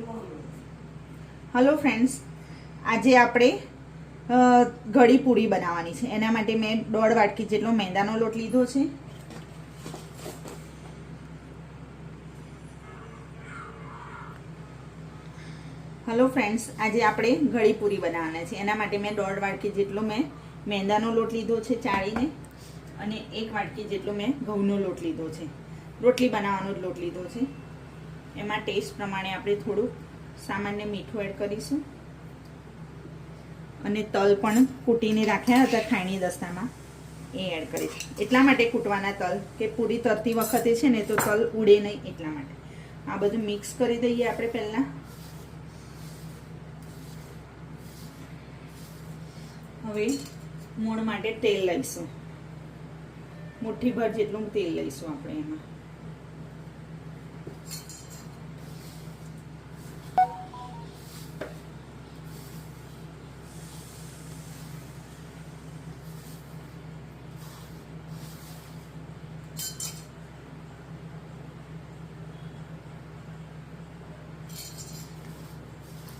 Hello friends, आज આપણે ઘડી પૂરી બનાવવાની છે। એના માટે મેં 1.5 વાટકી જેટલો મેંદાનો લોટ લીધો છે। हेलो फ्रेंड्स, आज આપણે ઘડી પૂરી બનાવવાના છે। એના માટે મેં 1.5 વાટકી જેટલો મેં મેંદાનો લોટ લીધો છે ચાળીને, અને 1 વાટકી જેટલો મેં ઘઉંનો લોટ લીધો છે। રોટલી બનાવવાનો લોટ લીધો છે। એમાં ટેસ્ટ પ્રમાણે આપણે થોડું सामान्य मीठું એડ કરીશું, અને તલ પણ કૂટીને રાખ્યા હતા ખાયણી દસ્તામાં, એ એડ કરીશું। એટલા માટે કૂટવાના તલ કે પૂરી તરતી વખતે છે ને તો તલ ઉડે નહીં, એટલા માટે આ બધું મિક્સ કરી દઈએ આપણે પહેલા। હવે મોણ માટે તેલ લઈશું, મુઠ્ઠીભર જેટલું તેલ લઈશું આપણે એમાં।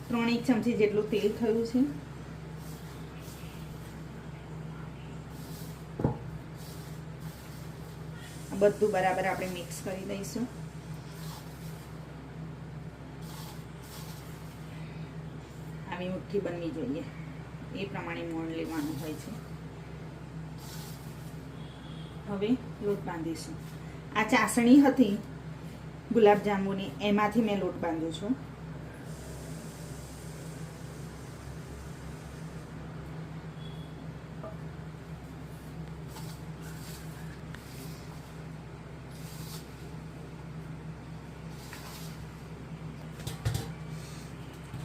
ત્રણ ચમચી જેટલું તેલ થયું છે। આ બધું બરાબર આપણે મિક્સ કરી દઈશું। આવી મુઠ્ઠી બનવી જોઈએ, એ પ્રમાણે મોણ લેવાનું હોય છે। હવે લોટ બાંધીશું। આ ચાસણી હતી ગુલાબજાંબુની, એમાંથી મેં લોટ બાંધું છું।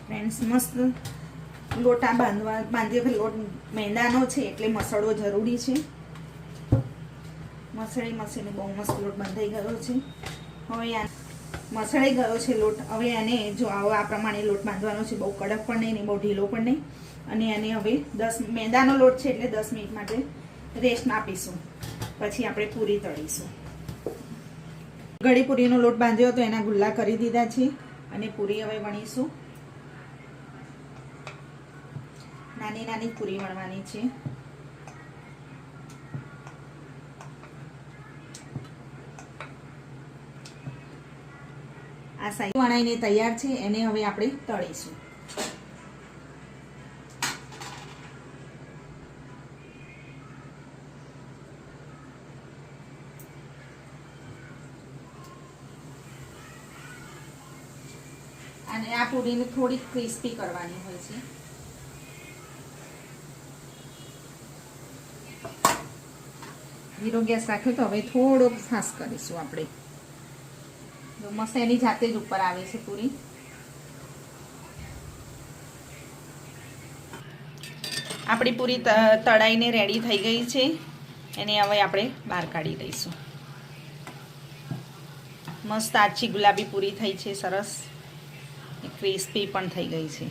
ફ્રેન્ડ્સ, મસ્ત લોટા બાંધ્યો લોટ મેંદાનો છે એટલે મસળવો જરૂરી છે। મસળીને બહુ મસ્ત લોટ બંધાઈ ગયો છે। હવે આ મસળાઈ ગયો છે લોટ। હવે આને જો આ પ્રમાણે લોટ બાંધવાનો છે, બહુ કડક પણ નહીં ને બહુ ઢીલો પણ નહીં। અને આને હવે મેંદાનો લોટ છે એટલે 10 મિનિટ માટે રેસ્ટ આપીશું, પછી આપણે પૂરી તળીશું। ઘડી પૂરીનો લોટ બાંધ્યો તો એના ગુલ્લા કરી દીધા છે, અને પૂરી હવે વણીશું। નાની નાની પૂરી વણવાની છે। આ સાઈડ વણાઈને તૈયાર છે, એને હવે આપણે તળીશું। અને આ પૂરીને થોડી ક્રિસ્પી કરવાની હોય છે। ધીરો ગેસ રાખ્યો તો હવે થોડોક ફાસ્ટ કરીશું આપણે। મસ્ત એની જાતે જ ઉપર આવે છે પૂરી। આપણી પૂરી તળાઈને રેડી થઈ ગઈ છે, એને હવે આપણે બહાર કાઢી લઈશું। મસ્ત આછી ગુલાબી પૂરી થઈ છે, સરસ ક્રિસ્પી પણ થઈ ગઈ છે।